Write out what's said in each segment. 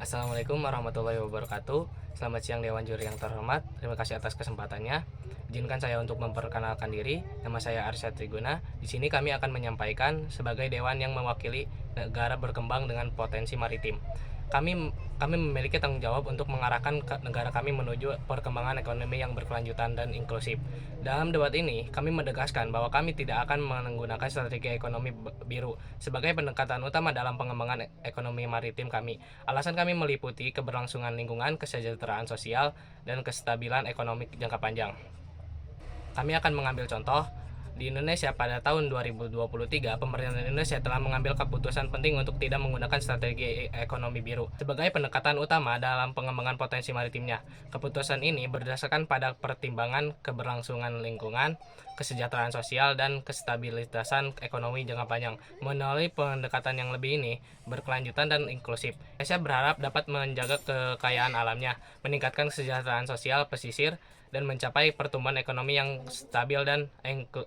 Assalamualaikum warahmatullahi wabarakatuh. Selamat siang Dewan Juri yang terhormat. Terima kasih atas kesempatannya. Izinkan saya untuk memperkenalkan diri. Nama saya Arsyad Triguna. Di sini kami akan menyampaikan sebagai dewan yang mewakili negara berkembang dengan potensi maritim. Kami memiliki tanggung jawab untuk mengarahkan negara kami menuju perkembangan ekonomi yang berkelanjutan dan inklusif. Dalam debat ini, kami menegaskan bahwa kami tidak akan menggunakan strategi ekonomi biru sebagai pendekatan utama dalam pengembangan ekonomi maritim kami. Alasan kami meliputi keberlangsungan lingkungan, kesejahteraan sosial, dan kestabilan ekonomi jangka panjang. Kami akan mengambil contoh. Di Indonesia pada tahun 2023, pemerintah Indonesia telah mengambil keputusan penting untuk tidak menggunakan strategi ekonomi biru sebagai pendekatan utama dalam pengembangan potensi maritimnya. Keputusan ini berdasarkan pada pertimbangan keberlangsungan lingkungan, kesejahteraan sosial, dan kestabilitasan ekonomi jangka panjang. Melalui pendekatan yang lebih ini, berkelanjutan dan inklusif, Indonesia berharap dapat menjaga kekayaan alamnya, meningkatkan kesejahteraan sosial pesisir, dan mencapai pertumbuhan ekonomi yang stabil dan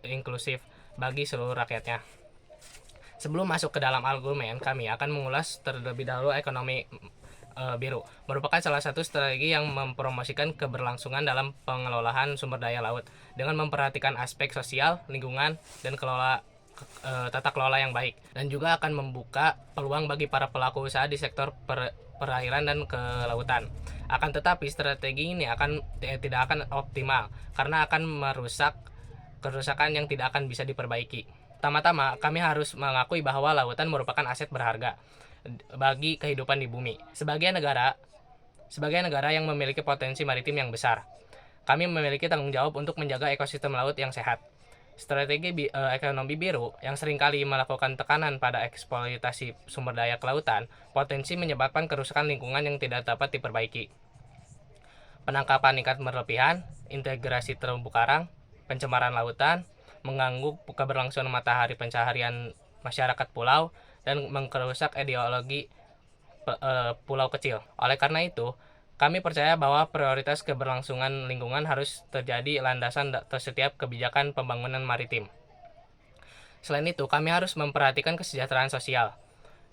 inklusif bagi seluruh rakyatnya. Sebelum masuk ke dalam argumen, kami akan mengulas terlebih dahulu ekonomi biru. Merupakan salah satu strategi yang mempromosikan keberlangsungan dalam pengelolaan sumber daya laut dengan memperhatikan aspek sosial, lingkungan, dan tata kelola yang baik, dan juga akan membuka peluang bagi para pelaku usaha di sektor perairan dan kelautan. Akan tetapi strategi ini tidak akan optimal karena akan merusak kerusakan yang tidak akan bisa diperbaiki. Pertama-tama, kami harus mengakui bahwa lautan merupakan aset berharga bagi kehidupan di bumi. Sebagai negara yang memiliki potensi maritim yang besar, kami memiliki tanggung jawab untuk menjaga ekosistem laut yang sehat. Strategi ekonomi biru yang seringkali melakukan tekanan pada eksploitasi sumber daya kelautan potensi menyebabkan kerusakan lingkungan yang tidak dapat diperbaiki. Penangkapan ikan berlebihan, integrasi terumbu karang, pencemaran lautan, mengganggu keberlangsungan matahari pencaharian masyarakat pulau, dan merusak ideologi pulau kecil. Oleh karena itu, kami percaya bahwa prioritas keberlangsungan lingkungan harus terjadi landasan setiap kebijakan pembangunan maritim. Selain itu, kami harus memperhatikan kesejahteraan sosial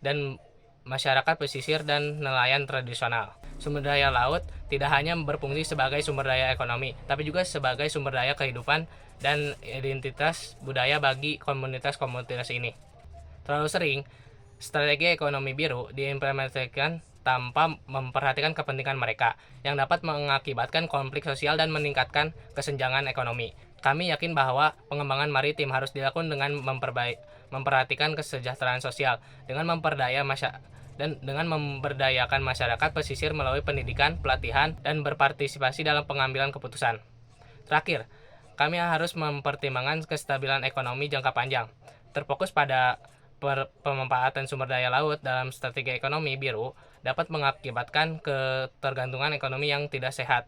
dan masyarakat pesisir dan nelayan tradisional. Sumber daya laut tidak hanya berfungsi sebagai sumber daya ekonomi, tapi juga sebagai sumber daya kehidupan dan identitas budaya bagi komunitas-komunitas ini. Terlalu sering, strategi ekonomi biru diimplementasikan tanpa memperhatikan kepentingan mereka, yang dapat mengakibatkan konflik sosial dan meningkatkan kesenjangan ekonomi. Kami yakin bahwa pengembangan maritim harus dilakukan dengan memperhatikan kesejahteraan sosial, dengan memberdayakan masyarakat pesisir melalui pendidikan, pelatihan, dan berpartisipasi dalam pengambilan keputusan. Terakhir, kami harus mempertimbangkan kestabilan ekonomi jangka panjang, terfokus pada pemanfaatan sumber daya laut dalam strategi ekonomi biru dapat mengakibatkan ketergantungan ekonomi yang tidak sehat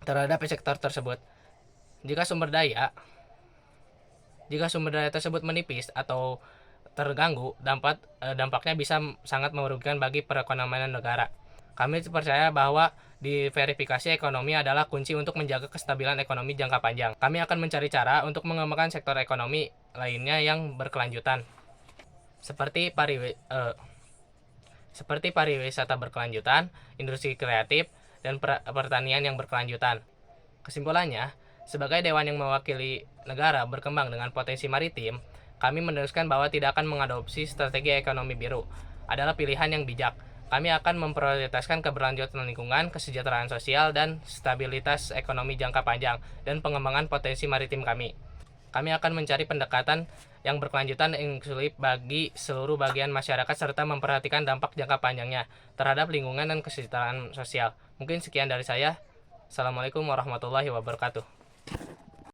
terhadap sektor tersebut. Jika sumber daya tersebut menipis atau terganggu, dampaknya bisa sangat merugikan bagi perekonomian negara. Kami percaya bahwa diversifikasi ekonomi adalah kunci untuk menjaga kestabilan ekonomi jangka panjang. Kami akan mencari cara untuk mengembangkan sektor ekonomi lainnya yang berkelanjutan, seperti pariwisata berkelanjutan, industri kreatif, dan pertanian yang berkelanjutan. Kesimpulannya, sebagai dewan yang mewakili negara berkembang dengan potensi maritim, kami meneruskan bahwa tidak akan mengadopsi strategi ekonomi biru adalah pilihan yang bijak. Kami akan memprioritaskan keberlanjutan lingkungan, kesejahteraan sosial, dan stabilitas ekonomi jangka panjang, dan pengembangan potensi maritim kami. Kami akan mencari pendekatan yang berkelanjutan inklusif bagi seluruh bagian masyarakat serta memperhatikan dampak jangka panjangnya terhadap lingkungan dan kesejahteraan sosial. Mungkin sekian dari saya. Assalamualaikum warahmatullahi wabarakatuh.